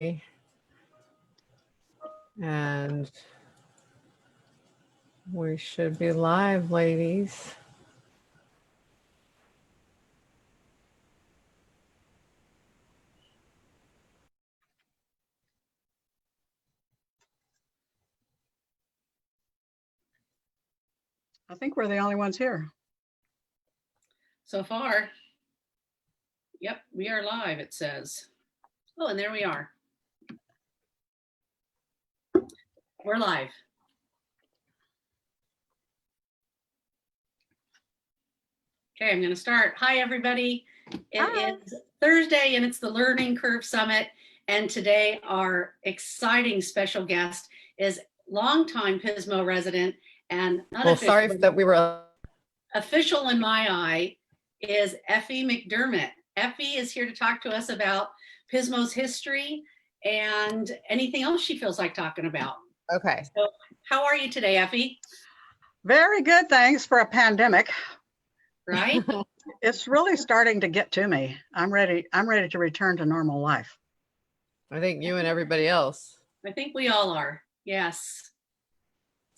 And we should be live, ladies. I think we're the only ones here. So far. Yep, we are live, it says. Oh, and there we are. We're live. Okay, I'm going to start. Hi, everybody. It is Thursday, and it's the Learning Curve Summit. And today, our exciting special guest is longtime Pismo resident and sorry that we were official in my eye is Effie McDermott. Effie is here to talk to us about Pismo's history and anything else she feels like talking about. Okay. So how are you today, Effie? Very good, thanks for a pandemic. Right? It's really starting to get to me. I'm ready to return to normal life. I think you and everybody else. I think we all are. Yes.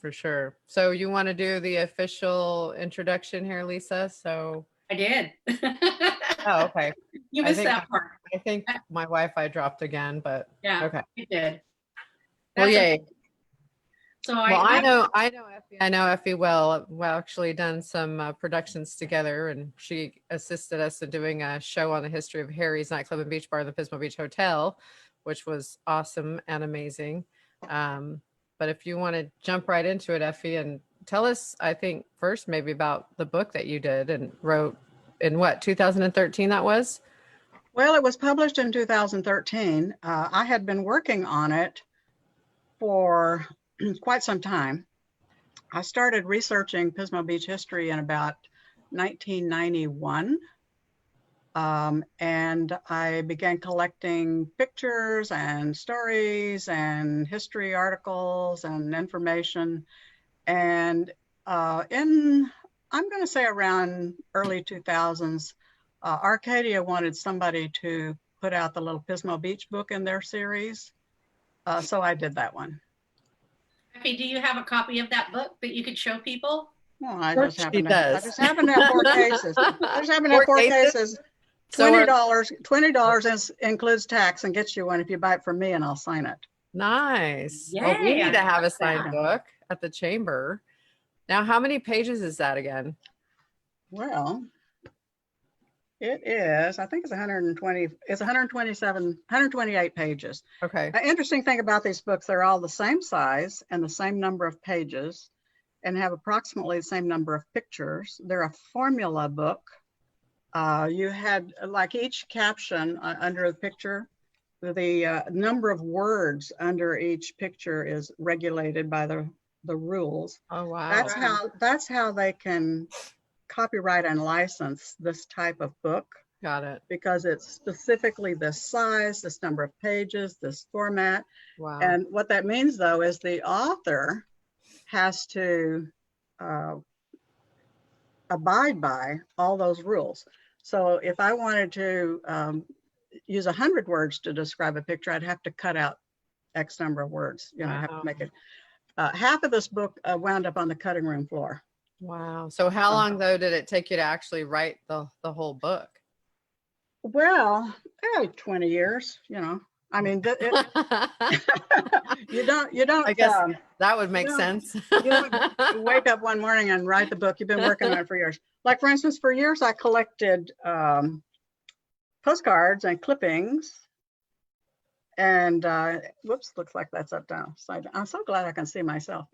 For sure. So you want to do the official introduction here, Lisa? So I did. Oh, okay. You missed that part. I think my Wi-Fi dropped again, but yeah, okay. It did. Well, yay. Okay. So I know Effie. I know Effie well. We've actually done some productions together, and she assisted us in doing a show on the history of Harry's nightclub and beach bar in the Pismo Beach Hotel, which was awesome and amazing. But if you want to jump right into it, Effie, and tell us, I think first maybe about the book that you did and wrote in what, 2013 that was? Well, it was published in 2013. I had been working on it for quite some time. I started researching Pismo Beach history in about 1991. And I began collecting pictures and stories and history articles and information. And I'm going to say around early 2000s, Arcadia wanted somebody to put out the little Pismo Beach book in their series. So I did that one. Effie, do you have a copy of that book that you could show people? Well, I just happen to have 4 cases. I just happen to have 4 cases. $20 includes tax and gets you one if you buy it from me, and I'll sign it. Nice. Yay, well, we need to have a signed book at the chamber. Now, how many pages is that again? Well, it is, I think it's 120, it's 128 pages. Okay. An interesting thing about these books, they're all the same size and the same number of pages and have approximately the same number of pictures. They're a formula book. You had, like, each caption under the picture, the number of words under each picture is regulated by the rules. Oh, wow. That's how they can copyright and license this type of book. Got it. Because it's specifically this size, this number of pages, this format. Wow. And what that means, though, is the author has to abide by all those rules. So if I wanted to use 100 words to describe a picture, I'd have to cut out X number of words. You know, I have to make it. Half of this book wound up on the cutting room floor. Wow. So how long, though, did it take you to actually write the whole book? Well, 20 years, you know. I mean, you don't. I guess that would make sense. You wake up one morning and write the book. You've been working on it for years. Like, for instance, for years, I collected postcards and clippings. And whoops, looks like that's up down. So I'm so glad I can see myself.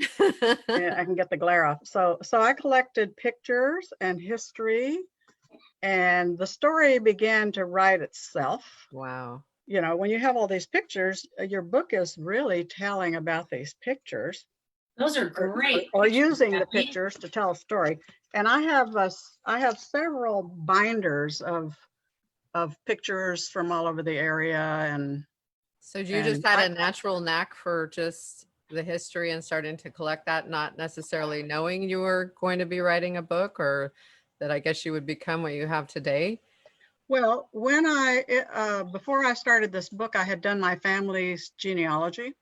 And I can get the glare off. So I collected pictures and history, and the story began to write itself. Wow. You know, when you have all these pictures, your book is really telling about these pictures. Those are great. Or using the pictures to tell a story. And I have several binders of pictures from all over the area. And so you just had a natural knack for just the history and starting to collect that, not necessarily knowing you were going to be writing a book, or that I guess you would become what you have today? Well, before I started this book, I had done my family's genealogy,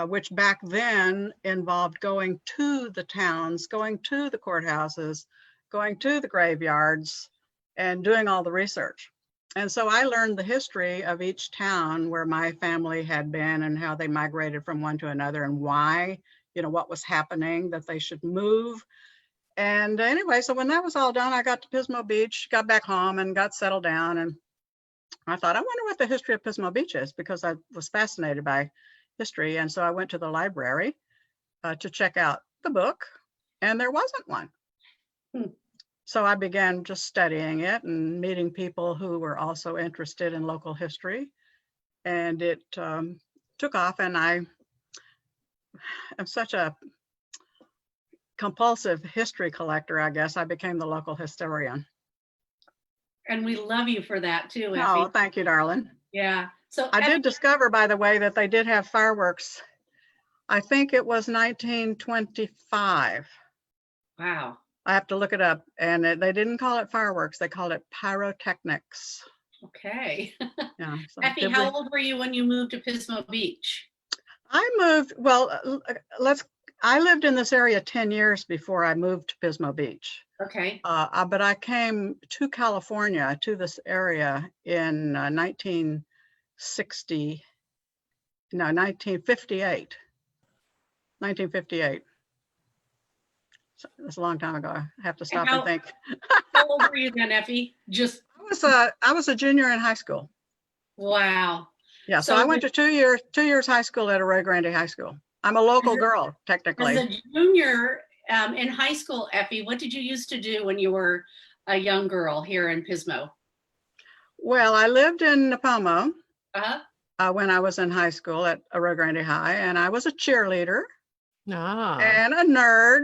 which back then involved going to the towns, going to the courthouses, going to the graveyards, and doing all the research. And so I learned the history of each town where my family had been and how they migrated from one to another and why, what was happening, that they should move. And anyway, so when that was all done, I got to Pismo Beach, got back home and got settled down. And I thought, I wonder what the history of Pismo Beach is, because I was fascinated by history. And so I went to the library to check out the book, and there wasn't one. So I began just studying it and meeting people who were also interested in local history. And it took off, and I am such a compulsive history collector, I guess. I became the local historian. And we love you for that too, Effie. Oh, thank you, darling. Yeah. So I Effie, did discover, by the way, that they did have fireworks. I think it was 1925. wow. I have to look it up. And they didn't call it fireworks. They called it pyrotechnics. Okay. Yeah. So Effie, how old were you when you moved to Pismo Beach? I moved, well, I lived in this area 10 years before I moved to Pismo Beach. Okay. But I came to California, to this area in 1958. 1958. So that's a long time ago. I have to stop and think. How old were you then, Effie? Just I was a junior in high school. wow. Yeah, so I went to 2 years high school at Arroyo Grande High School. I'm a local girl, technically. As a junior in high school, Effie, what did you used to do when you were a young girl here in Pismo? Well, I lived in Napomo Uh-huh. when I was in high school at Arroyo Grande High, and I was a cheerleader and a nerd.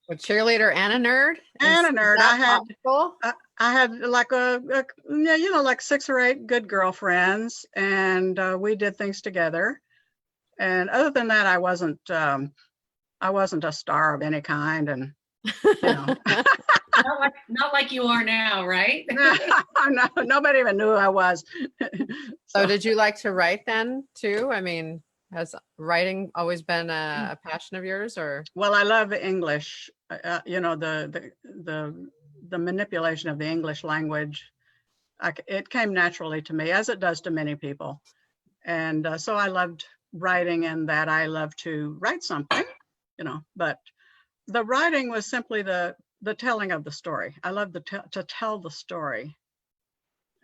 A cheerleader and a nerd? And a nerd. I had like like 6 or 8 good girlfriends, and we did things together. And other than that, I wasn't a star of any kind, and not like you are now, right? No, nobody even knew who I was. So did you like to write then too? I mean, has writing always been a passion of yours, or? Well, I love English. The manipulation of the English language. It came naturally to me, as it does to many people. And so I loved writing, and that I love to write something, but the writing was simply the telling of the story. I love to tell the story.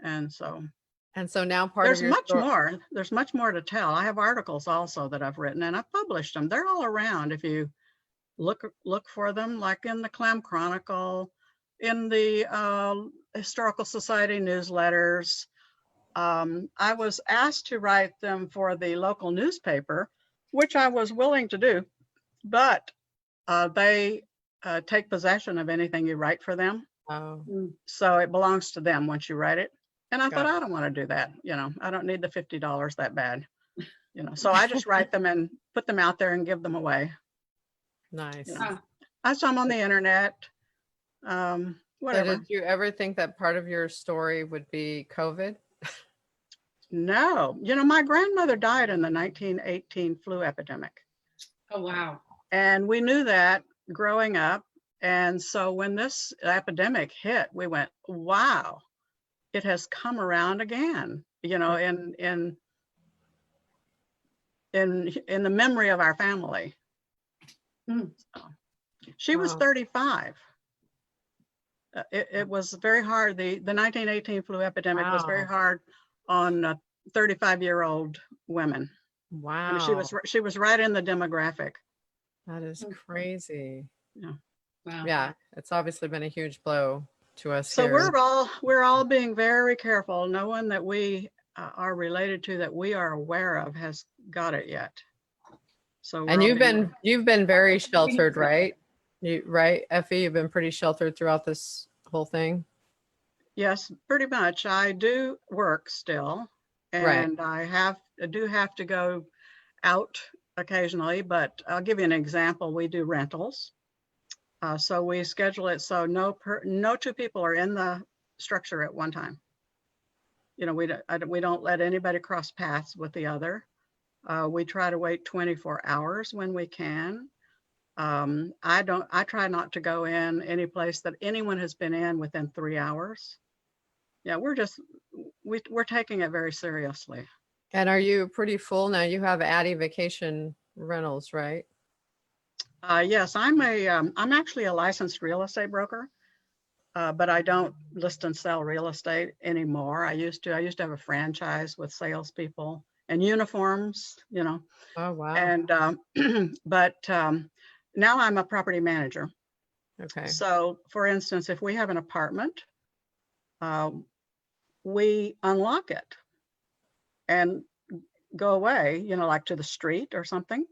And so now there's much more to tell. I have articles also that I've written, and I've published them. They're all around if you look for them, like in the Clam Chronicle, in the Historical Society newsletters. I was asked to write them for the local newspaper, which I was willing to do, but they take possession of anything you write for them. Oh. So it belongs to them once you write it. And I thought, I don't want to do that. I don't need the $50 that bad. So I just write them and put them out there and give them away. Nice. I saw them on the internet. Whatever. So did you ever think that part of your story would be COVID? No. My grandmother died in the 1918 flu epidemic. Oh, wow. And we knew that growing up. And so when this epidemic hit, we went, wow, it has come around again, in the memory of our family. So, she was 35. It was very hard. The 1918 flu epidemic was very hard on 35-year-old women. Wow. I mean, she was right in the demographic. That is crazy. Yeah. Wow. Yeah, it's obviously been a huge blow to us. So here. we're all being very careful. No one that we are related to that we are aware of has got it yet. So and you've been very sheltered, right? Right, Effie, you've been pretty sheltered throughout this whole thing. Yes, pretty much. I do work still, and I do have to go out occasionally, but I'll give you an example. We do rentals, So we schedule it so no two people are in the structure at one time. You know, we don't let anybody cross paths with the other. We try to wait 24 hours when we can. I try not to go in any place that anyone has been in within 3 hours. Yeah, we're taking it very seriously. And are you pretty full now? You have Addie Vacation Rentals, right? Yes, I'm actually a licensed real estate broker, but I don't list and sell real estate anymore. I used to have a franchise with salespeople and uniforms, you know, Oh, wow. and but now I'm a property manager. Okay. So, for instance, if we have an apartment, we unlock it and go away, you know, like to the street or something.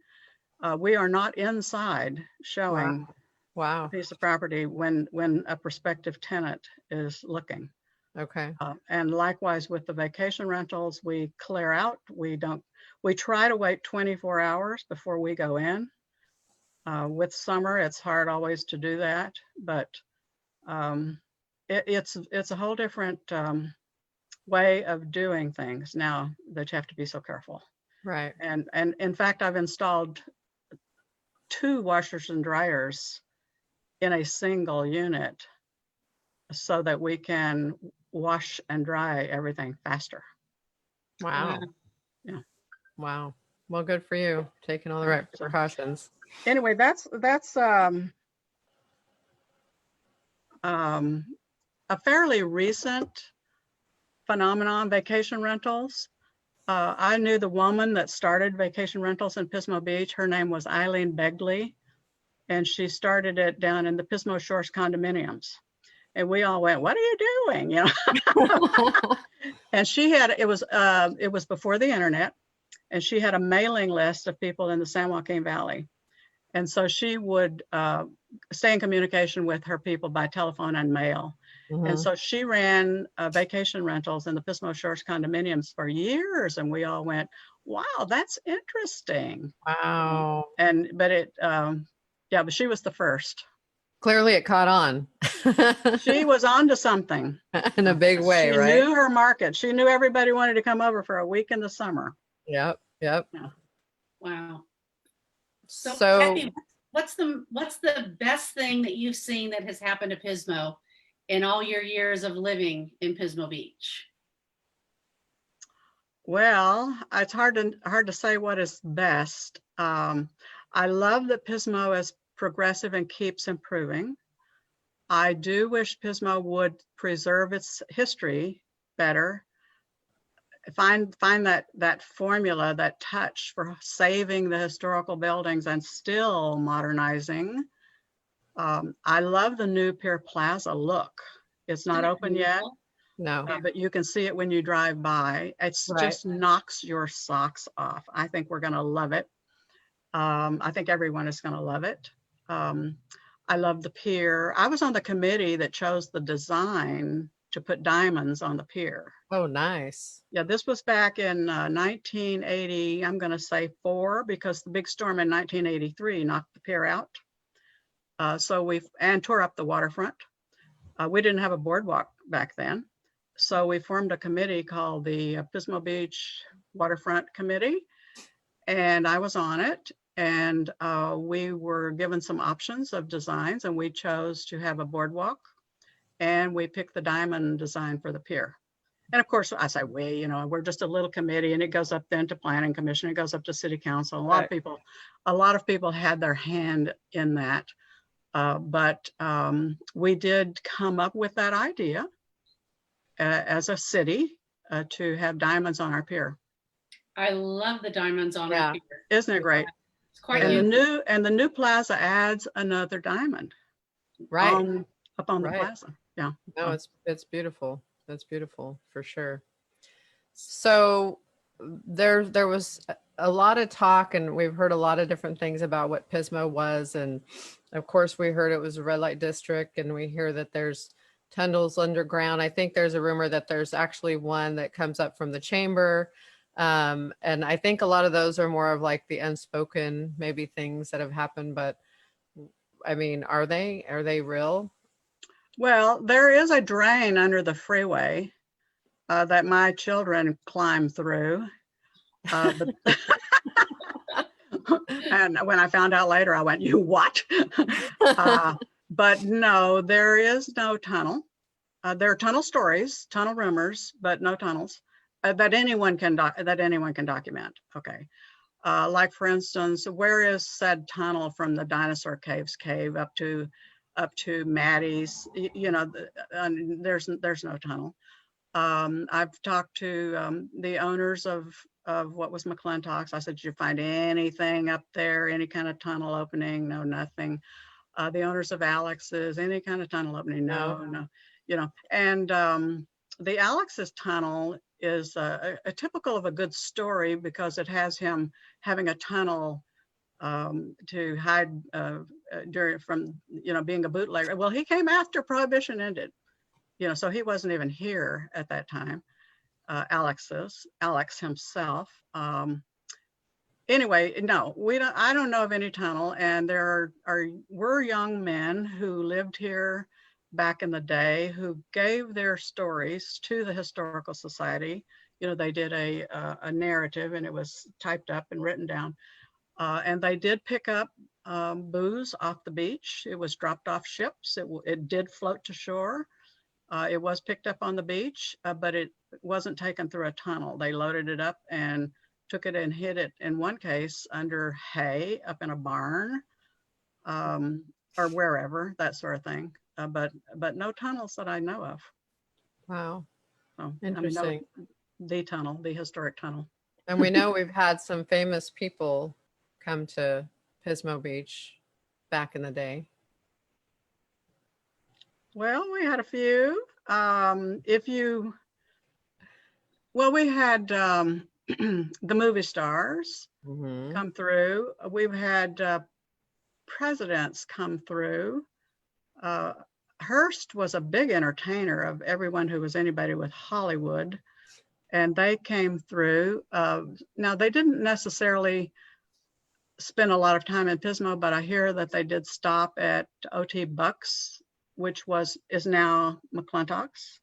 We are not inside showing a Wow. piece of property when a prospective tenant is looking. Okay. And likewise with the vacation rentals, we clear out. We try to wait 24 hours before we go in. With summer, it's hard always to do that, but it's a whole different way of doing things now that you have to be so careful. Right. And in fact, I've installed 2 washers and dryers in a single unit so that we can wash and dry everything faster. Wow. Yeah. Wow. Well, good for you, taking all the right precautions. Anyway, that's a fairly recent phenomenon, vacation rentals. I knew the woman that started vacation rentals in Pismo Beach. Her name was Eileen Begley, and she started it down in the Pismo Shores condominiums. And we all went, "What are you doing?" You know. And she had it was before the internet, and she had a mailing list of people in the San Joaquin Valley. And so she would stay in communication with her people by telephone and mail. And so she ran vacation rentals in the Pismo Shores condominiums for years, and we all went, "Wow, that's interesting." Wow. But she was the first. Clearly it caught on. She was onto something. In a big way, she right? She knew her market. She knew everybody wanted to come over for a week in the summer. Yep. Yep. Yeah. Wow. So, So Effie, what's the best thing that you've seen that has happened to Pismo in all your years of living in Pismo Beach? Well, it's hard to say what is best. I love that Pismo is progressive and keeps improving. I do wish Pismo would preserve its history better. Find that formula, that touch for saving the historical buildings and still modernizing. I love the new Pier Plaza look. It's not open yet. no. But you can see it when you drive by. It's Right. just knocks your socks off. I think we're going to love it. I think everyone is going to love it. I love the pier. I was on the committee that chose the design to put diamonds on the pier. Oh, nice. Yeah, this was back in 1980, I'm going to say 4, because the big storm in 1983 knocked the pier out. And tore up the waterfront. We didn't have a boardwalk back then. So we formed a committee called the Pismo Beach Waterfront Committee, and I was on it. And we were given some options of designs, and we chose to have a boardwalk, and we picked the diamond design for the pier. And of course, I say we, we're just a little committee, and it goes up then to Planning Commission, it goes up to City Council. A lot of people had their hand in that. But we did come up with that idea as a city to have diamonds on our pier. I love the diamonds on our pier. Isn't it great? It's quite unique. And the new plaza adds another diamond. Right. Up on the plaza. Yeah. No, it's beautiful. That's beautiful for sure. So there was a lot of talk, and we've heard a lot of different things about what Pismo was. And of course we heard it was a red light district, and we hear that there's tunnels underground. I think there's a rumor that there's actually one that comes up from the chamber. And I think a lot of those are more of like the unspoken, maybe things that have happened. But I mean, are they real? Well, there is a drain under the freeway that my children climb through. But and when I found out later, I went, "You what?" But no, there is no tunnel. There are tunnel stories, tunnel rumors, but no tunnels that anyone can document. Okay, like for instance, where is said tunnel from the dinosaur caves cave up to Maddie's? You know, there's no tunnel. I've talked to the owners of what was McClintock's. I said, did you find anything up there, any kind of tunnel opening? No, nothing. The owners of Alex's, any kind of tunnel opening? No. You know, and the Alex's tunnel is a typical of a good story because it has him having a tunnel to hide from, you know, being a bootlegger. Well, he came after Prohibition ended, you know, so he wasn't even here at that time. Alex himself. Anyway, no, I don't know of any tunnel, and there were young men who lived here back in the day who gave their stories to the Historical Society. You know, they did a narrative, and it was typed up and written down. And they did pick up booze off the beach. It was dropped off ships. It did float to shore. It was picked up on the beach, but it wasn't taken through a tunnel. They loaded it up and took it and hid it, in one case, under hay up in a barn or wherever, that sort of thing. But no tunnels that I know of. Wow. So, Interesting. I mean, the tunnel, the historic tunnel. And we know we've had some famous people come to Pismo Beach back in the day. Well, we had a few. We had the movie stars come through. We've had presidents come through. Hearst was a big entertainer of everyone who was anybody with Hollywood, and they came through. Now, they didn't necessarily spend a lot of time in Pismo, but I hear that they did stop at O.T. Buck's, which is now McClintock's.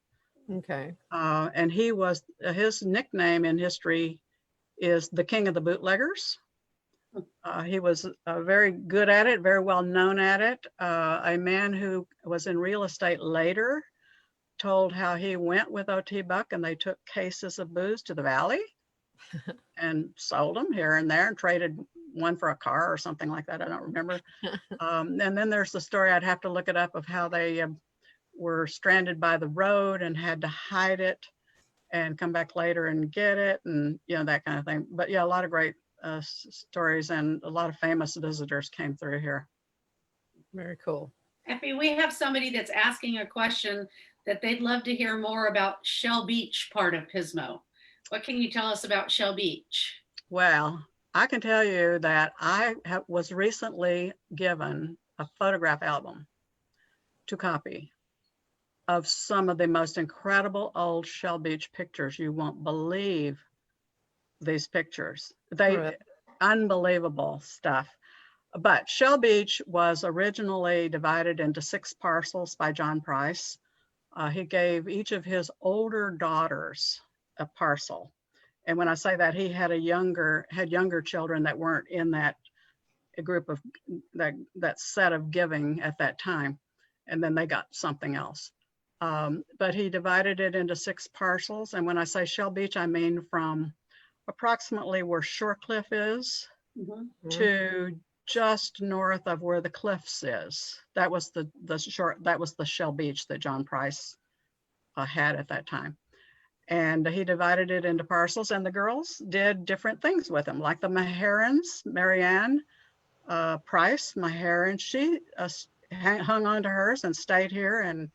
Okay. And his nickname in history is the King of the Bootleggers. He was very good at it, very well known at it. A man who was in real estate later told how he went with O.T. Buck and they took cases of booze to the valley and sold them here and there and traded one for a car or something like that. I don't remember. And then there's the story, I'd have to look it up, of how they were stranded by the road and had to hide it and come back later and get it, and you know, that kind of thing. But yeah, a lot of great stories, and a lot of famous visitors came through here. Very cool. Effie, we have somebody that's asking a question that they'd love to hear more about Shell Beach part of Pismo. What can you tell us about Shell Beach? Well, I can tell you that I was recently given a photograph album to copy of some of the most incredible old Shell Beach pictures. You won't believe these pictures. Unbelievable stuff. But Shell Beach was originally divided into 6 parcels by John Price. He gave each of his older daughters a parcel. And when I say that, he had younger children that weren't in that group of that set of giving at that time. And then they got something else. But he divided it into 6 parcels. And when I say Shell Beach, I mean from approximately where Shore Cliff is to just north of where the Cliffs is. That was the Shell Beach that John Price had at that time. And he divided it into parcels, and the girls did different things with them, like the Maherons, Marianne Price Maheron. She hung on to hers and stayed here and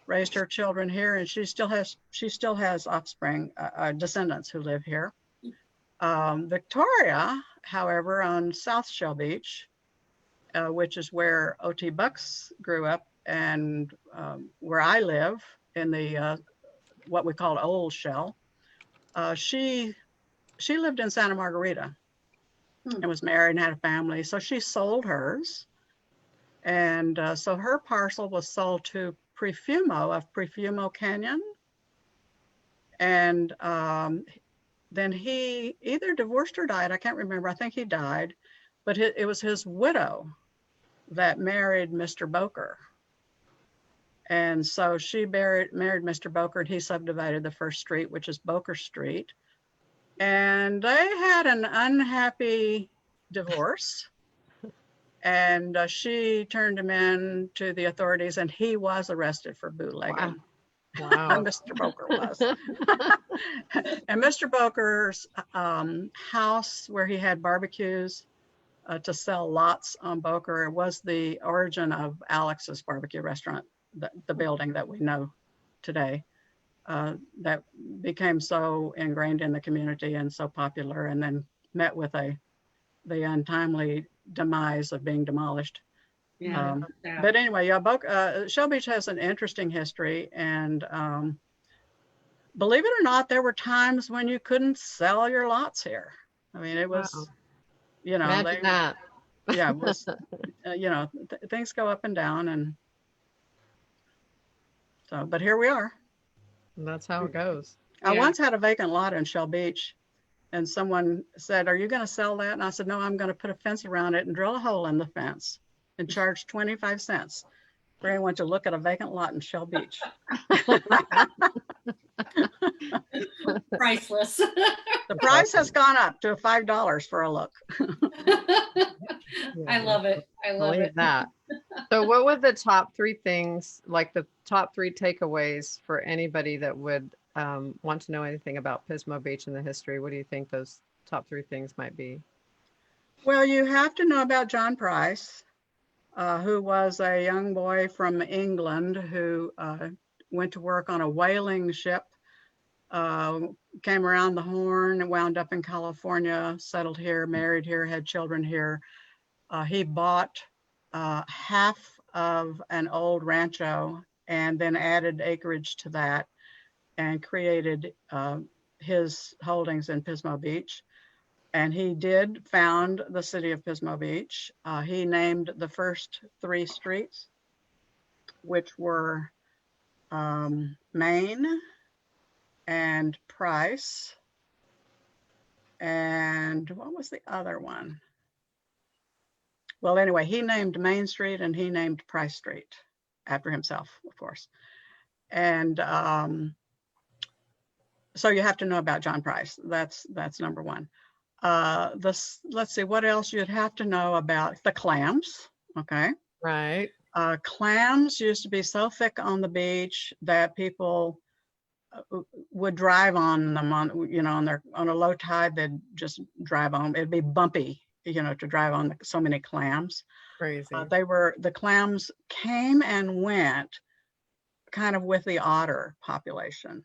raised her children here, and she still has offspring, descendants who live here. Victoria, however, on South Shell Beach, which is where O.T. Bucks grew up, and where I live in the what we call Old Shell, she lived in Santa Margarita and was married and had a family. So she sold hers And so her parcel was sold to Prefumo of Prefumo Canyon. And then he either divorced or died. I can't remember. I think he died, but it was his widow that married Mr. Boker. And so she married Mr. Boker, and he subdivided the first street, which is Boker Street. And they had an unhappy divorce. And she turned him in to the authorities, and he was arrested for bootlegging. Wow. Mr. Boker was. And Mr. Boker's house where he had barbecues to sell lots on Boker was the origin of Alex's barbecue restaurant, the building that we know today, that became so ingrained in the community and so popular, and then met with the untimely demise of being demolished. Yeah. But anyway, yeah, Shell Beach has an interesting history, and believe it or not, there were times when you couldn't sell your lots here. I mean, it was, Wow. you know, Imagine that. yeah, it was, you know, things go up and down, and so, but here we are. That's how it goes. I Yeah. once had a vacant lot in Shell Beach, and someone said, "Are you going to sell that?" And I said, "No, I'm going to put a fence around it and drill a hole in the fence and charge 25 cents for anyone to look at a vacant lot in Shell Beach." Priceless. The price has gone up to $5 for a look. I love it. I love Believe it. that. So what would the top three things, like the top three takeaways for anybody that would want to know anything about Pismo Beach and the history? What do you think those top three things might be? Well, you have to know about John Price, who was a young boy from England who went to work on a whaling ship, came around the Horn and wound up in California, settled here, married here, had children here. He bought half of an old rancho and then added acreage to that and created his holdings in Pismo Beach. And he did found the city of Pismo Beach. He named the first three streets, which were Main and Price. And what was the other one? Well, anyway, he named Main Street and he named Price Street after himself, of course. And so you have to know about John Price. That's number one. Let's see, what else you'd have to know about the clams. Okay. Right. Clams used to be so thick on the beach that people would drive on them on, you know, on a low tide, they'd just drive on. It'd be bumpy, you know, to drive on so many clams. Crazy. The clams came and went kind of with the otter population.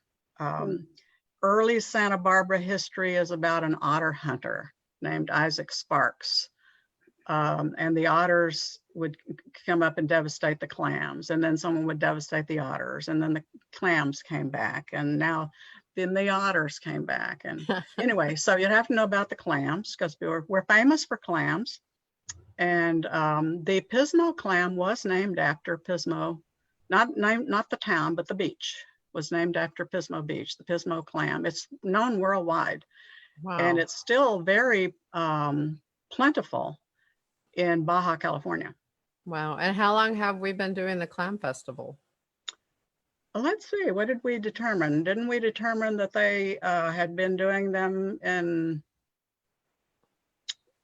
Early Santa Barbara history is about an otter hunter named Isaac Sparks. And the otters would come up and devastate the clams, and then someone would devastate the otters, and then the clams came back, and now then the otters came back. And anyway, so you'd have to know about the clams because we're famous for clams. And the Pismo clam was named after Pismo, not the town, but the beach was named after Pismo Beach, the Pismo clam. It's known worldwide. Wow. And it's still very plentiful in Baja California. Wow. And how long have we been doing the clam festival? Let's see, what did we determine? Didn't we determine that they had been doing them in,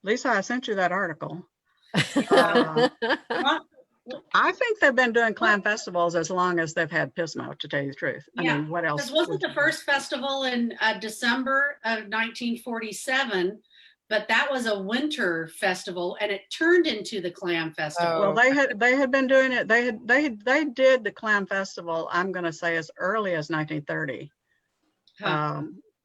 Lisa, I sent you that article. I think they've been doing clam festivals as long as they've had Pismo, to tell you the truth. Yeah, I mean, what else? This wasn't the first festival in December of 1947, but that was a winter festival, and it turned into the clam festival. Well, they had been doing it. They did the clam festival, I'm going to say, as early as 1930.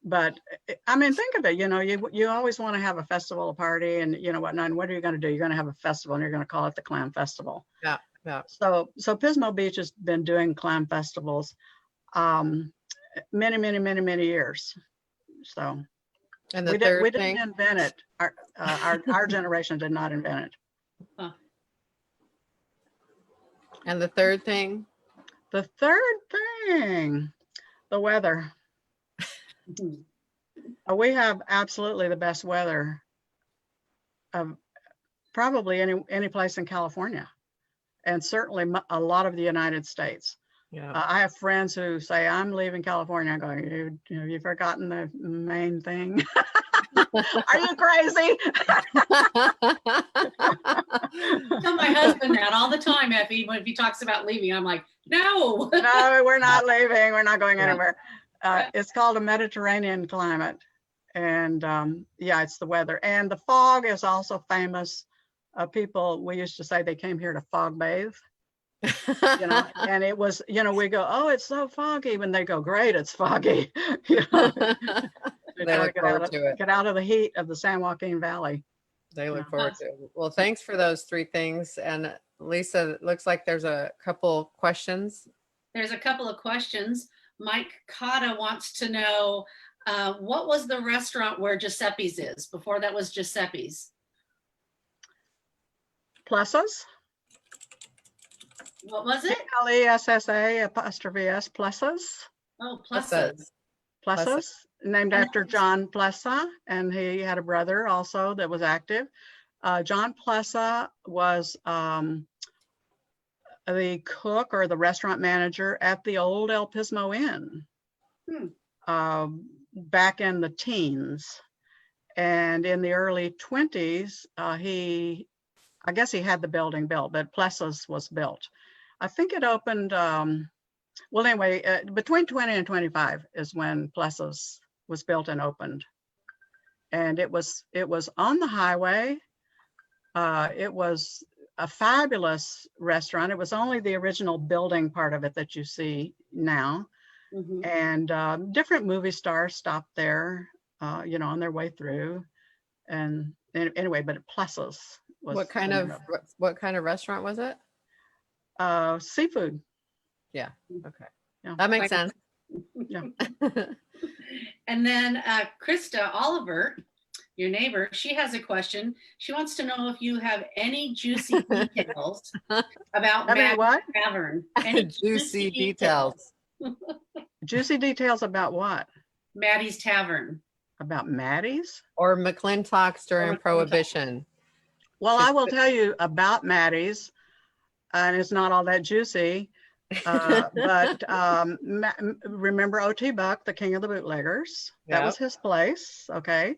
But I mean, think of it. You know, you always want to have a festival, a party, and you know whatnot. And what are you going to do? You're going to have a festival, and you're going to call it the Clam Festival. Yeah, yeah. So Pismo Beach has been doing clam festivals many years. So And the we third thing, didn't invent it. Our generation did not invent it. And the third thing? The third thing, the weather. We have absolutely the best weather of probably any place in California, and certainly a lot of the United States. Yeah. I have friends who say, I'm leaving California. I'm going, you've forgotten the main thing. Are you crazy? Tell my husband that all the time, Effie, when he talks about leaving. I'm like, no. No, we're not leaving. We're not going Yeah. anywhere. It's called a Mediterranean climate. And yeah, it's the weather. And the fog is also famous. People, we used to say they came here to fog bathe. And it was, we go, oh, it's so foggy. When they go, great, it's foggy. They look forward to it. Get out of the heat of the San Joaquin Valley. They look forward to it. Well, thanks for those three things. And Lisa, it looks like there's a couple questions. There's a couple of questions. Mike Cotta wants to know, what was the restaurant where Giuseppe's is? Before that was Giuseppe's. Plessa's. What was it? Plessa', Plessa's. Oh, Plessa's. Plessa's, named after John Plessa, and he had a brother also that was active. John Plessa was the cook or the restaurant manager at the old El Pismo Inn back in the teens. And in the early 20s, I guess he had the building built, but Plessa's was built. I think it opened, well, anyway, between 20 and 25 is when Plessa's was built and opened. And it was on the highway. It was a fabulous restaurant. It was only the original building part of it that you see now. Mm-hmm. And different movie stars stopped there, on their way through. And anyway, but Plessa's was. What kind of restaurant was it? Seafood. Yeah. Okay. Yeah. That makes sense. Yeah. And then Krista Oliver, your neighbor, she has a question. She wants to know if you have any juicy details about Maddie's Tavern. Any juicy details. Juicy details about what? Maddie's Tavern. About Maddie's? Or McClintock's during Prohibition. Well, I will tell you about Maddie's, and it's not all that juicy. But remember O.T. Buck, the king of the bootleggers? That was his place. Okay.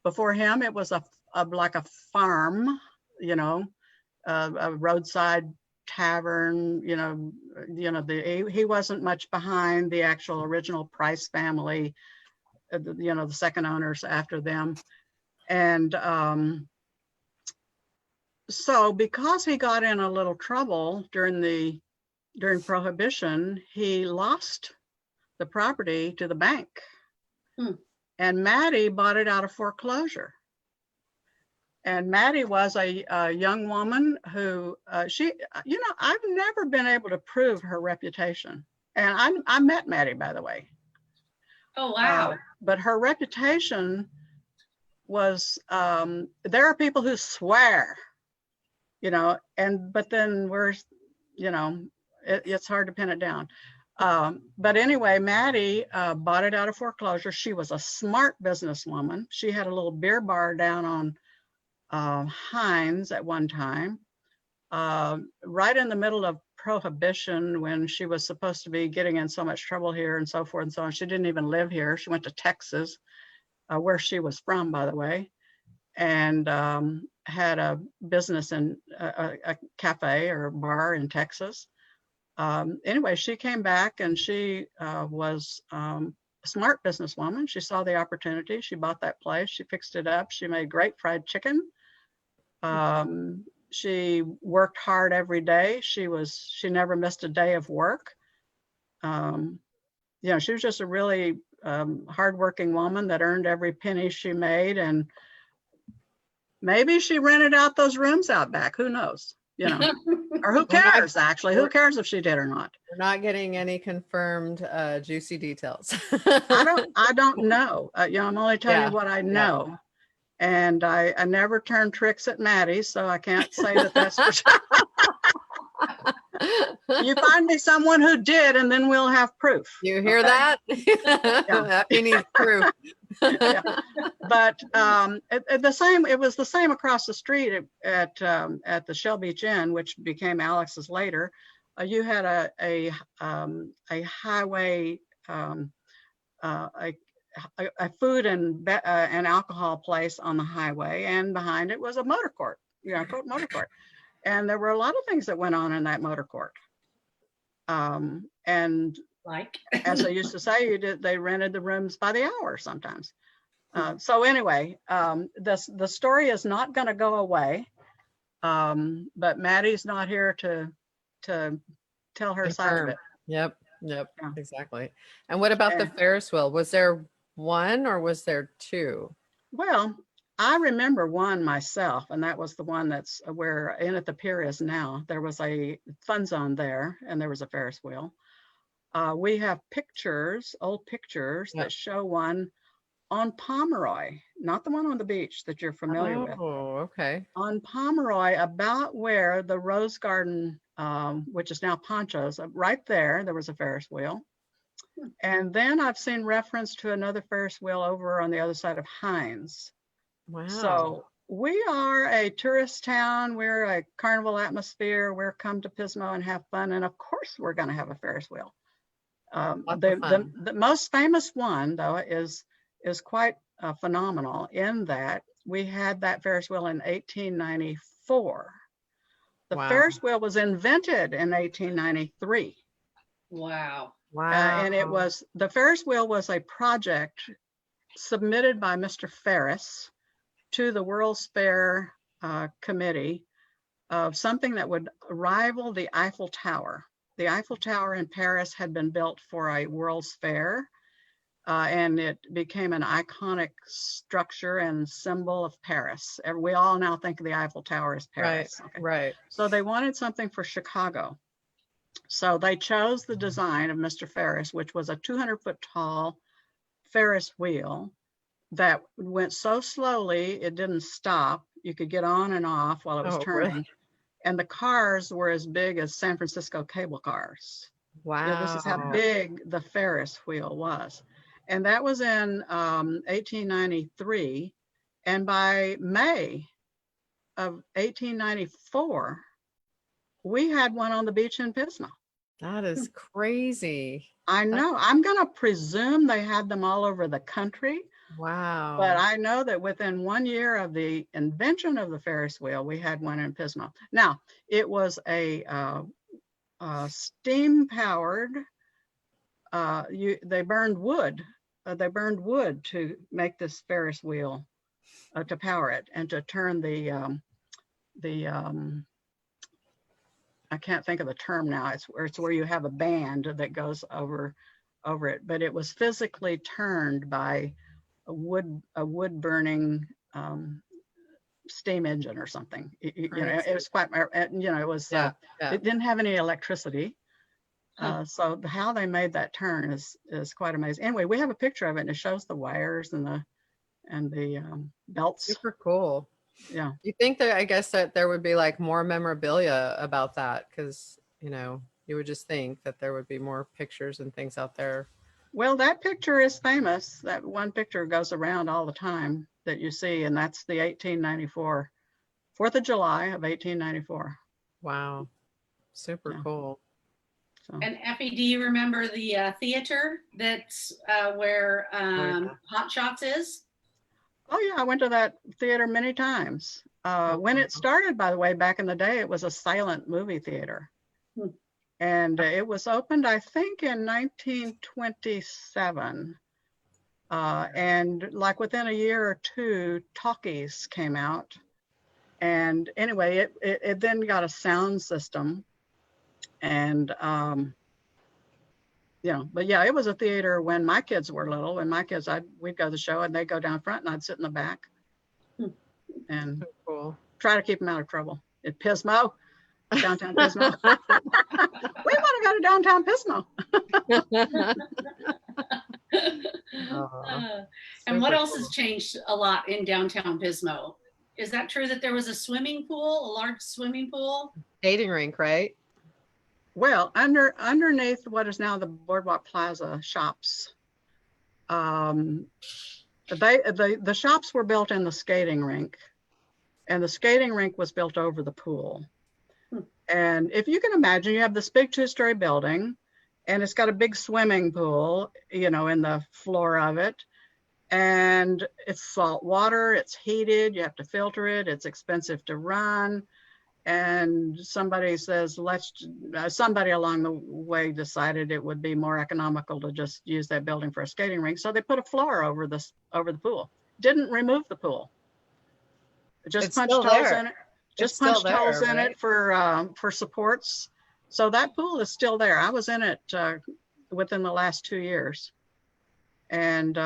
Before him, it was like a farm, a roadside tavern. He wasn't much behind the actual original Price family. The second owners after them, and so because he got in a little trouble during Prohibition, he lost the property to the bank. And Maddie bought it out of foreclosure. And Maddie was a young woman who I've never been able to prove her reputation. And I met Maddie, by the way. Oh, wow. But her reputation was, there are people who swear, but then it's hard to pin it down. But anyway, Maddie bought it out of foreclosure. She was a smart businesswoman. She had a little beer bar down on Hines at one time, right in the middle of Prohibition, when she was supposed to be getting in so much trouble here and so forth and so on. She didn't even live here. She went to Texas, where she was from, by the way, and had a business in a cafe or a bar in Texas. Anyway, she came back, and she was a smart businesswoman. She saw the opportunity. She bought that place. She fixed it up. She made great fried chicken. She worked hard every day. She never missed a day of work. She was just a really hardworking woman that earned every penny she made. And maybe she rented out those rooms out back. Who knows? Or who cares, actually? Who cares if she did or not? We're not getting any confirmed juicy details. I don't know. I'm only telling you what I know. Yeah. And I never turn tricks at Maddie, so I can't say that that's for sure. You find me someone who did, and then we'll have proof. You hear okay? that? Effie needs proof. Yeah. But it was the same across the street at the Shell Beach Inn, which became Alex's later. You had a highway, a food and alcohol place on the highway, and behind it was a motor court, motor court. And there were a lot of things that went on in that motor court. And Like, as they used to say, they rented the rooms by the hour sometimes. So anyway, the story is not going to go away, but Maddie's not here to tell her side of it. Yep, Yeah. exactly. And what about the Ferris wheel? Was there one or was there two? Well, I remember one myself, and that was the one that's where in at the pier is now. There was a fun zone there, and there was a Ferris wheel. We have pictures, old pictures that show one on Pomeroy, not the one on the beach that you're familiar with. Oh, okay. On Pomeroy, about where the Rose Garden, which is now Poncho's, right there was a Ferris wheel. And then I've seen reference to another Ferris wheel over on the other side of Hines. Wow. So we are a tourist town. We're a carnival atmosphere. We're come to Pismo and have fun. And of course, we're going to have a Ferris wheel. The most famous one, though, is quite phenomenal in that we had that Ferris wheel in 1894. The Ferris wheel was invented in 1893. wow. And the Ferris wheel was a project submitted by Mr. Ferris to the World's Fair Committee of something that would rival the Eiffel Tower. The Eiffel Tower in Paris had been built for a World's Fair, and it became an iconic structure and symbol of Paris. And we all now think of the Eiffel Tower as Paris. Right, right. So they wanted something for Chicago. So they chose the design of Mr. Ferris, which was a 200-foot tall Ferris wheel that went so slowly it didn't stop. You could get on and off while it was turning. Really? And the cars were as big as San Francisco cable cars. Wow. This is how big the Ferris wheel was. And that was in 1893. And by May of 1894, we had one on the beach in Pismo. That is crazy. I know. I'm going to presume they had them all over the country. Wow. But I know that within 1 year of the invention of the Ferris wheel, we had one in Pismo. Now, it was a steam-powered, they burned wood. They burned wood to make this Ferris wheel, to power it and to turn the I can't think of the term now. It's where you have a band that goes over it, but it was physically turned by a wood burning steam engine or something. You know, it was quite, it was, it didn't have any electricity. So how they made that turn is quite amazing. Anyway, we have a picture of it and it shows the wires and the belts. Super cool. Yeah. You think that, I guess, that there would be like more memorabilia about that, because, you would just think that there would be more pictures and things out there. Well, that picture is famous. That one picture goes around all the time that you see, and that's the 1894, 4th of July of 1894. Wow. Super cool. So. And Effie, do you remember the theater that's where Hot Shots is? Oh yeah, I went to that theater many times. When it started, by the way, back in the day, it was a silent movie theater. And it was opened, I think, in 1927. And like within a year or two, talkies came out. And anyway, it then got a sound system. And, but yeah, it was a theater when my kids were little. When my kids, we'd go to the show and they'd go down front and I'd sit in the back and try to keep them out of trouble. At Pismo, downtown Pismo. We want to go to downtown Pismo. And what else has changed a lot in downtown Pismo? Is that true that there was a swimming pool, a large swimming pool? Skating rink, right? Well, underneath what is now the Boardwalk Plaza shops, the shops were built in the skating rink, and the skating rink was built over the pool. And if you can imagine, you have this big 2-story building, and it's got a big swimming pool, in the floor of it. And it's salt water, it's heated, you have to filter it, it's expensive to run. And somebody says, somebody along the way decided it would be more economical to just use that building for a skating rink. So they put a floor over the pool. Didn't remove the pool. Just It's punched still holes there. in it. It's Just still punched holes there, in right? it for supports. So that pool is still there. I was in it within the last 2 years. And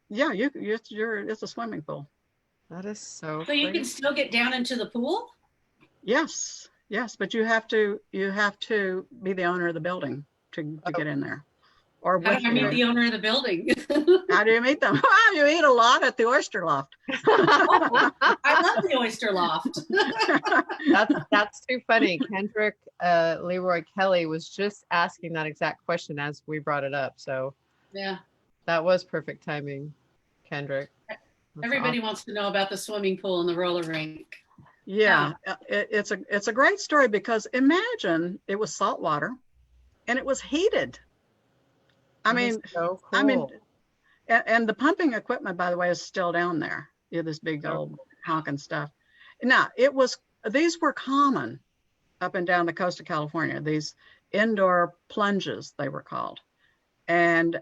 yeah, it's a swimming pool. That is so So you can crazy. still get down into the pool? Yes, but you have to be the owner of the building to get in there. Or How with do I the meet owner. the owner of the building? How do you meet them? You eat a lot at the Oyster Loft. Oh, I love the Oyster Loft. That's too funny. Kendrick Leroy Kelly was just asking that exact question as we brought it up. So Yeah. that was perfect timing, Kendrick. That's Everybody awesome. wants to know about the swimming pool and the roller rink. Yeah, it's a great story because imagine it was salt water and it was heated. That is so cool. And the pumping equipment, by the way, is still down there. You have this big old honking stuff. Now, these were common up and down the coast of California, these indoor plunges, they were called. And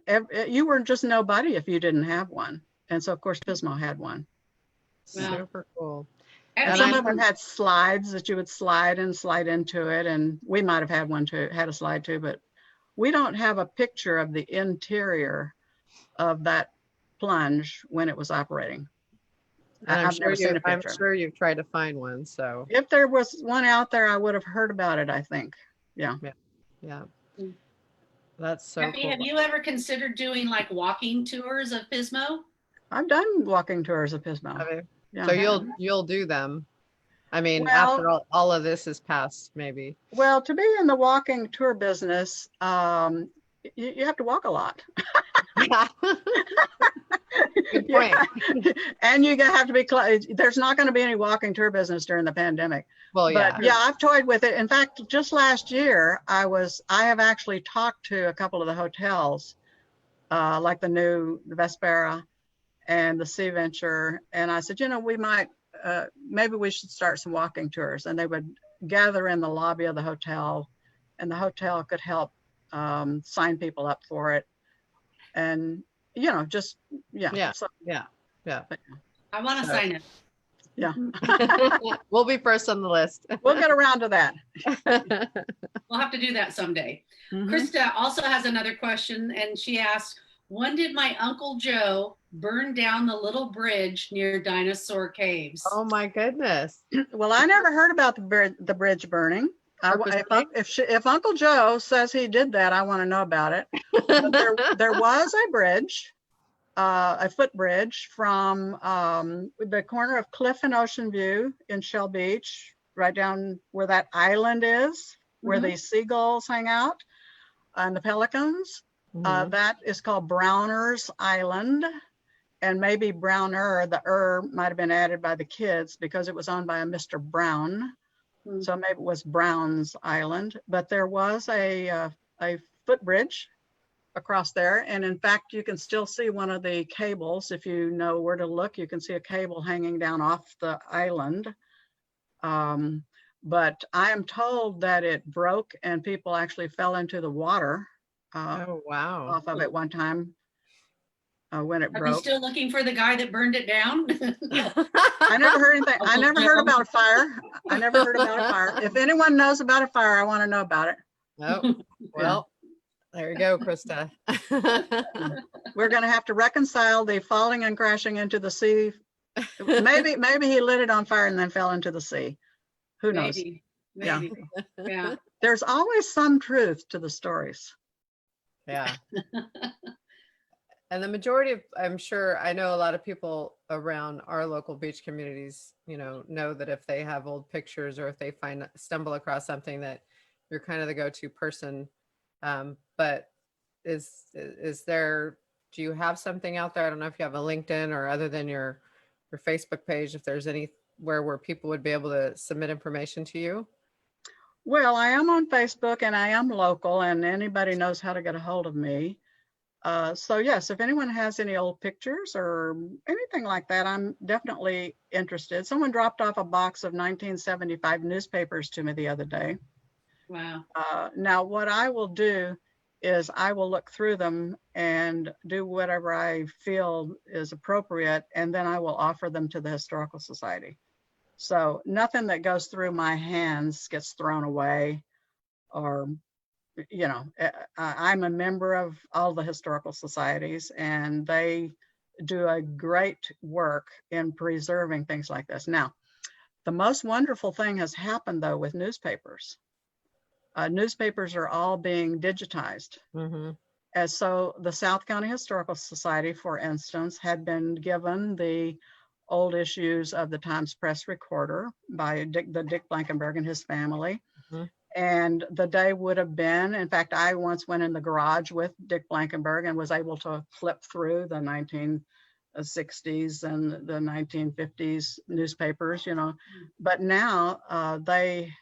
you were just nobody if you didn't have one. And so, of course, Pismo had one. Super cool. And some of them had slides that you would slide into it. And we might have had one too, had a slide too, but we don't have a picture of the interior of that plunge when it was operating. And I've never seen a picture. I'm sure you've tried to find one. So if there was one out there, I would have heard about it, I think. Yeah. That's so Effie, cool. have you ever considered doing like walking tours of Pismo? I've done walking tours of Pismo. Okay. Yeah. So you'll do them. I mean, Well, after all of this is passed, maybe. Well, to be in the walking tour business, you have to walk a lot. Good point. And you have to be, there's not going to be any walking tour business during the pandemic. Well, yeah. But yeah, I've toyed with it. In fact, just last year, I have actually talked to a couple of the hotels, like the new Vespera and the Sea Venture. And I said, we might, maybe we should start some walking tours. And they would gather in the lobby of the hotel, and the hotel could help sign people up for it. And, just, yeah. So, yeah. I want to sign up. Yeah. We'll be first on the list. We'll get around to that. We'll have to do that someday. Mm-hmm. Krista also has another question, and she asks, when did my Uncle Joe burn down the little bridge near Dinosaur Caves? Oh my goodness. Well, I never heard about the bridge burning. If Uncle Joe says he did that, I want to know about it. But there was a bridge, a footbridge from the corner of Cliff and Ocean View in Shell Beach, right down where that island is, where the seagulls hang out and the pelicans. That is called Browner's Island. And maybe Browner, the might have been added by the kids because it was owned by a Mr. Brown. So maybe it was Brown's Island, but there was a footbridge across there. And in fact, you can still see one of the cables. If you know where to look, you can see a cable hanging down off the island. But I am told that it broke and people actually fell into the water off of it one time when it broke. Are you still looking for the guy that burned it down? I never heard anything. I never heard about a fire. If anyone knows about a fire, I want to know about it. Oh, well, there you go, Krista. We're going to have to reconcile the falling and crashing into the sea. Maybe he lit it on fire and then fell into the sea. Who knows? Maybe. Yeah. There's always some truth to the stories. Yeah. And the majority of, I'm sure, I know a lot of people around our local beach communities, know that if they have old pictures or if they stumble across something that you're kind of the go-to person. But is there, do you have something out there? I don't know if you have a LinkedIn or other than your Facebook page, if there's anywhere where people would be able to submit information to you? Well, I am on Facebook and I am local, and anybody knows how to get a hold of me. So yes, if anyone has any old pictures or anything like that, I'm definitely interested. Someone dropped off a box of 1975 newspapers to me the other day. Wow. Now, what I will do is I will look through them and do whatever I feel is appropriate, and then I will offer them to the Historical Society. So nothing that goes through my hands gets thrown away, or, you know, I'm a member of all the historical societies, and they do a great work in preserving things like this. Now, the most wonderful thing has happened, though, with newspapers. Newspapers are all being digitized. And so the South County Historical Society, for instance, had been given the old issues of the Times Press Recorder by Dick Blankenberg and his family. And the day would have been, in fact, I once went in the garage with Dick Blankenberg and was able to flip through the 1960s and the 1950s newspapers, you know. But now they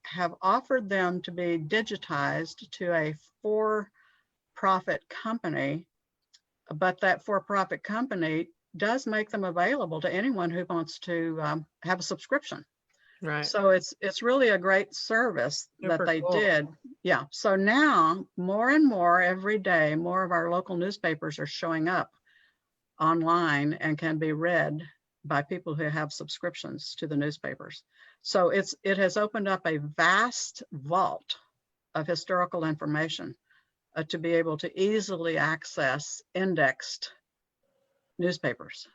have offered them to be digitized to a for-profit company, but that for-profit company does make them available to anyone who wants to have a subscription. Right. So it's really a great service that they did. Yeah. So now more and more every day, more of our local newspapers are showing up online and can be read by people who have subscriptions to the newspapers. So it has opened up a vast vault of historical information to be able to easily access indexed newspapers.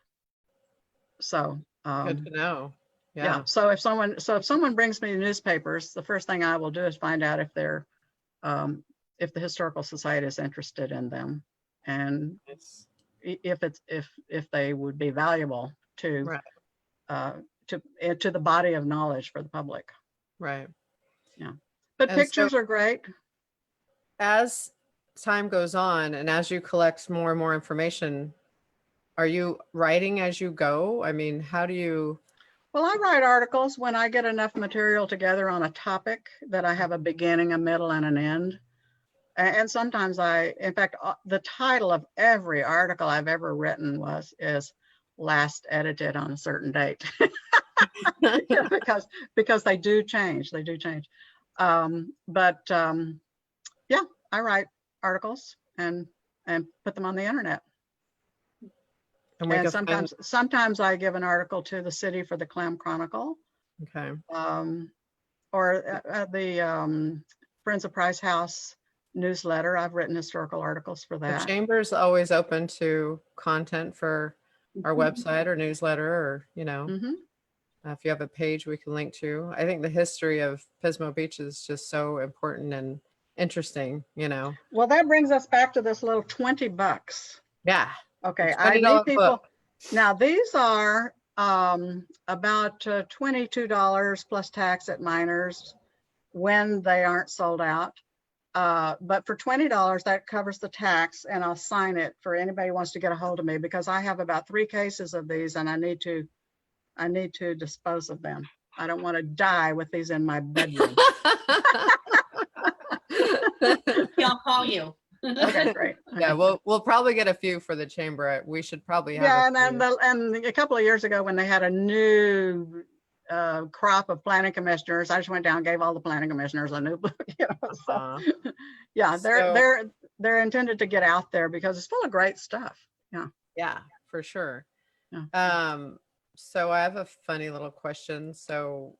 So good to know. Yeah. So if someone brings me newspapers, the first thing I will do is find out if they're if the Historical Society is interested in them, and if they would be valuable to to the body of knowledge for the public. Right. Yeah. But And pictures are great. As time goes on and as you collect more and more information, are you writing as you go? I mean, how do you? Well, I write articles when I get enough material together on a topic that I have a beginning, a middle, and an end. And sometimes in fact, the title of every article I've ever written is last edited on a certain date. because they do change. Yeah, I write articles and put them on the internet. And sometimes I give an article to the city for the Clam Chronicle. Okay. Or the Friends of Price House newsletter. I've written historical articles for that. The chamber's always open to content for our website or newsletter, or, you know, if you have a page we can link to. I think the history of Pismo Beach is just so important and interesting, you know. Well, that brings us back to this little $20. Yeah. Okay, I need people. Now these are about $22 plus tax at Miners when they aren't sold out. But for $20, that covers the tax, and I'll sign it for anybody who wants to get a hold of me, because I have about 3 cases of these and I need to dispose of them. I don't want to die with these in my bedroom. I'll call you. Okay, great. Okay. Yeah, we'll probably get a few for the chamber. We should probably have. Yeah, and a couple of years ago when they had a new crop of planning commissioners, I just went down and gave all the planning commissioners a new book. You know, so, yeah, they're intended to get out there because it's full of great stuff. Yeah. Yeah, for sure. Yeah. So I have a funny little question. So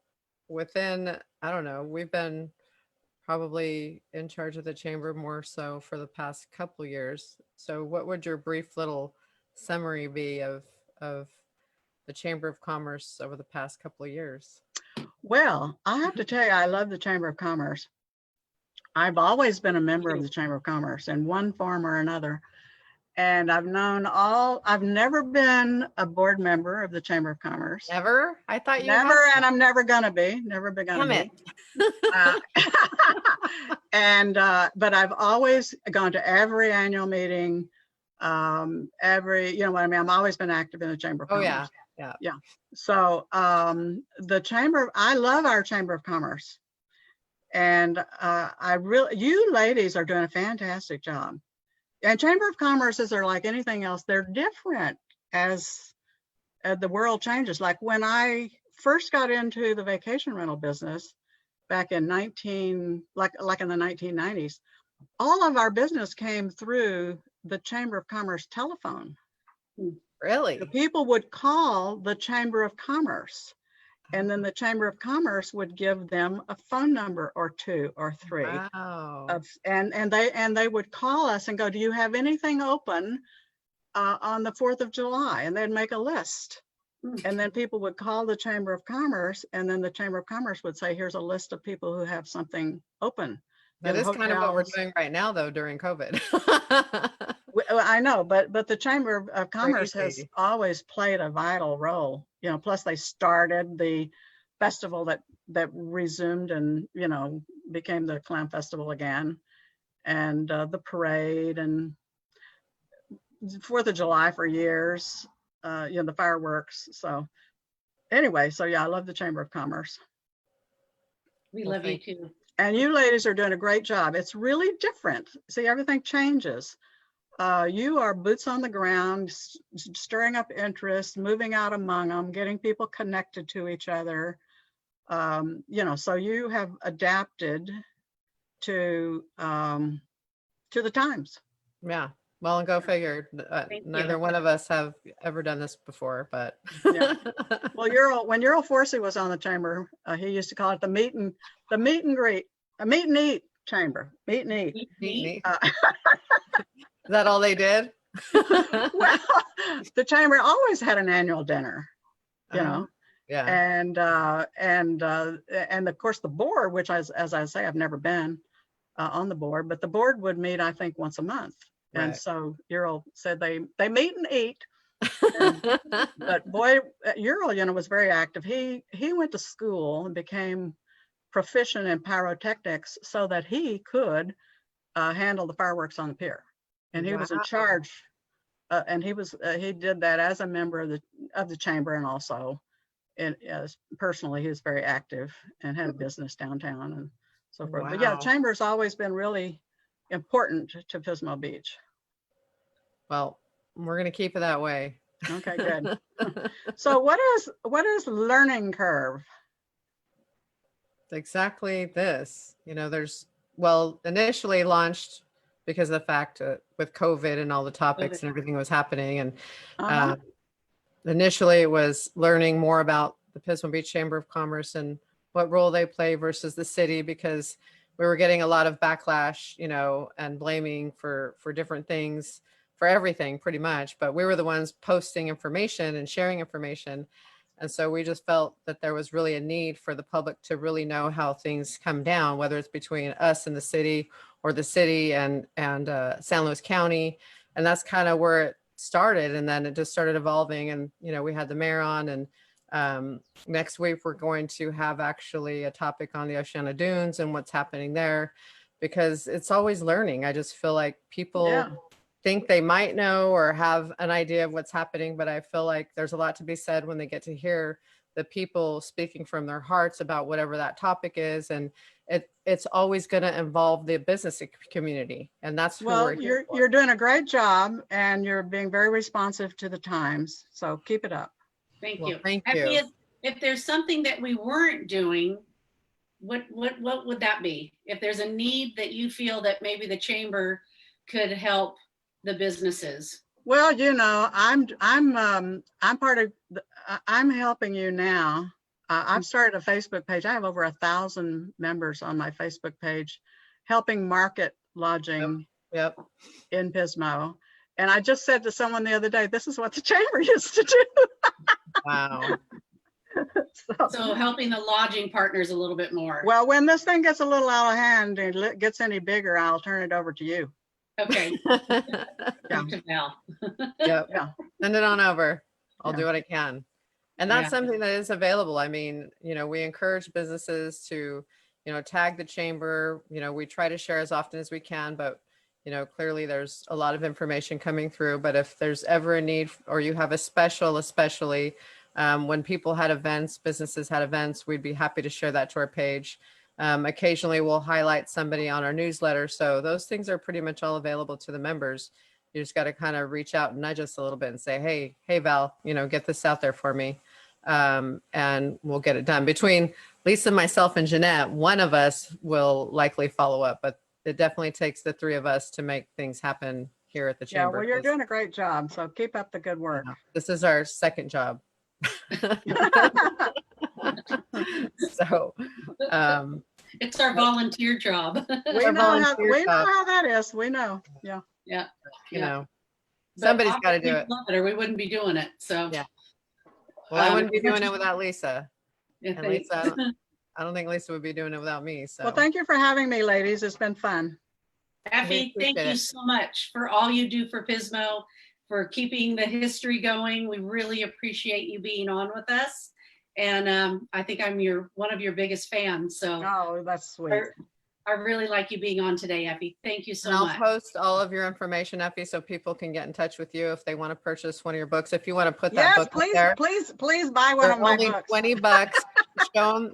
within, I don't know, we've been probably in charge of the chamber more so for the past couple years. So what would your brief little summary be of the Chamber of Commerce over the past couple of years? Well, I have to tell you, I love the Chamber of Commerce. I've always been a member of the Chamber of Commerce in one form or another. And I've never been a board member of the Chamber of Commerce. Never? I thought you never, and I'm never gonna be. Never be gonna be. And, but I've always gone to every annual meeting, you know what I mean? I've always been active in the Chamber of Oh, Commerce. yeah. Yeah. So I love our Chamber of Commerce. And you ladies are doing a fantastic job. And Chamber of Commerces are like anything else. They're different as the world changes. Like when I first got into the vacation rental business back in like in the 1990s, all of our business came through the Chamber of Commerce telephone. Really? The people would call the Chamber of Commerce, and then the Chamber of Commerce would give them a phone number or two or three. Wow. And they would call us and go, do you have anything open on the 4th of July? And they'd make a list. And then people would call the Chamber of Commerce, and then the Chamber of Commerce would say, here's a list of people who have something open. That is kind of what we're doing right now, though, during COVID. I know, but the Chamber of Commerce has Crazy. always played a vital role, you know, plus they started the festival that resumed and, you know, became the Clown Festival again, and the parade and 4th of July for years, you know, the fireworks. So anyway, so yeah, I love the Chamber of Commerce. We Well, love you thank too. And you ladies are doing a great job. It's really different. See, everything changes. You are boots on the ground, stirring up interest, moving out among them, getting people connected to each other. You know, so you have adapted to the times. Yeah. Well, and go figure. Thank Neither you. one of us have ever done this before, but Yeah. Well, when Ural Forsey was on the chamber, he used to call it the meet and greet, a meet and eat chamber, meet and eat. Neat. Is that all they did? Well, the chamber always had an annual dinner, you know. Yeah. And of course the board, which as I say, I've never been on the board, but the board would meet, I think, once a month. And Right. so Ural said they meet and eat. But boy, Ural, you know, was very active. He went to school and became proficient in pyrotechnics so that he could handle the fireworks on the pier. And he was in Wow. charge. And he did that as a member of the chamber, and also personally, he was very active and had a business downtown and so forth. But yeah, Wow. the chamber has always been really important to Pismo Beach. Well, we're going to keep it that way. Okay, good. So what is learning curve? Exactly this. You know, initially launched because of the fact with COVID and all the topics and everything that was happening. And initially it was learning more about the Pismo Beach Chamber of Commerce and what role they play versus the city, because we were getting a lot of backlash, you know, and blaming for different things, for everything pretty much. But we were the ones posting information and sharing information. And so we just felt that there was really a need for the public to really know how things come down, whether it's between us and the city or the city and San Luis County. And that's kind of where it started. And then it just started evolving. And, you know, we had the mayor on, and next week we're going to have actually a topic on the Oceana Dunes and what's happening there, because it's always learning. I just feel like people think they might know or have an idea of what's happening, but I feel like there's a lot to be said when they get to hear the people speaking from their hearts about whatever that topic is. And it's always going to involve the business community. And that's well, you're doing a great job, and you're being very responsive to the times. So keep it up. Thank Well, you. thank Effie, you. if there's something that we weren't doing, what would that be? If there's a need that you feel that maybe the chamber could help the businesses? Well, you know, I'm part of. I'm helping you now. I've started a Facebook page. I have over 1,000 members on my Facebook page, helping market lodging Yep. in Pismo. And I just said to someone the other day, this is what the chamber used to do. Wow. So helping the lodging partners a little bit more. Well, when this thing gets a little out of hand and gets any bigger, I'll turn it over to you. Okay. Yeah. To Val. Yep. Yeah. Send it on over. I'll Yeah. do what I can. And that's Yeah. something that is available. I mean, you know, we encourage businesses to, tag the chamber. We try to share as often as we can, but clearly there's a lot of information coming through. But if there's ever a need, or you have a special, especially when people had events, businesses had events, we'd be happy to share that to our page. Occasionally we'll highlight somebody on our newsletter. So those things are pretty much all available to the members. You just got to kind of reach out and nudge us a little bit and say, hey, Val, get this out there for me. And we'll get it done. Between Lisa, myself, and Jeanette, one of us will likely follow up, but it definitely takes the three of us to make things happen here at the Yeah, chamber. well, you're doing a great job. So keep up the good work. This is our second job. So It's our volunteer job. we know how that is. We know. Yeah. Yeah. Somebody's got to do it. Or we wouldn't be doing it. So yeah. Well, I wouldn't be doing it without Lisa. And Lisa, I don't think Lisa would be doing it without me. So well, thank you for having me, ladies. It's been fun. Effie, thank you so much for all you do for Pismo, for keeping the history going. We really appreciate you being on with us. And I think I'm one of your biggest fans. So oh, that's sweet. I really like you being on today, Effie. Thank you so much. I'll post all of your information, Effie, so people can get in touch with you if they want to purchase one of your books. If you want to put that book there. Please buy one of my books. $20.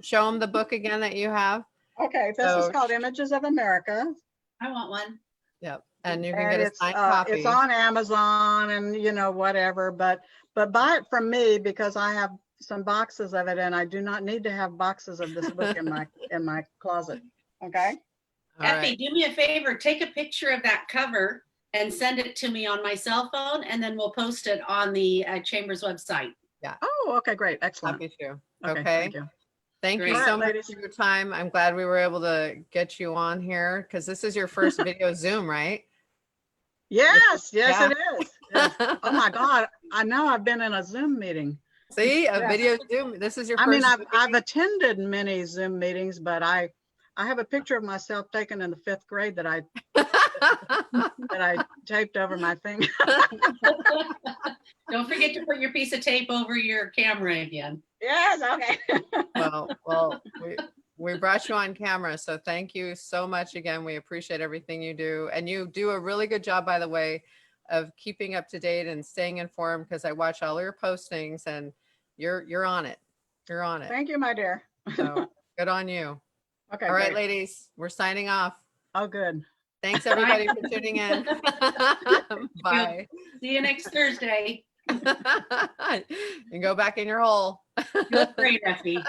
show them the book again that you have. Okay, this is called Images of America. I want one. Yep, and you can get a signed copy. It's on Amazon and whatever, but buy it from me because I have some boxes of it, and I do not need to have boxes of this book in my closet. Okay. Effie, do me a favor, take a picture of that cover and send it to me on my cell phone, and then we'll post it on the Chamber's website. Yeah. Oh, okay, great. Excellent. Happy to. Okay. Thank you. Thank you so much for your time. I'm glad we were able to get you on here because this is your first video Zoom, right? Yes, it is. Yes. Oh my God. I know I've been in a Zoom meeting. See, video Zoom. This is your first. I mean, I've attended many Zoom meetings, but I have a picture of myself taken in the 5th grade that I taped over my thing. Don't forget to put your piece of tape over your camera again. Yes, okay. Well, we brought you on camera, so thank you so much again. We appreciate everything you do, and you do a really good job, by the way, of keeping up to date and staying informed. Because I watch all your postings, and you're on it. You're on it. Thank you, my dear. So good on you. Okay. All right, ladies, we're signing off. Oh, good. Thanks everybody for tuning in. Bye. See you next Thursday. You can go back in your hole. You're great, Effie.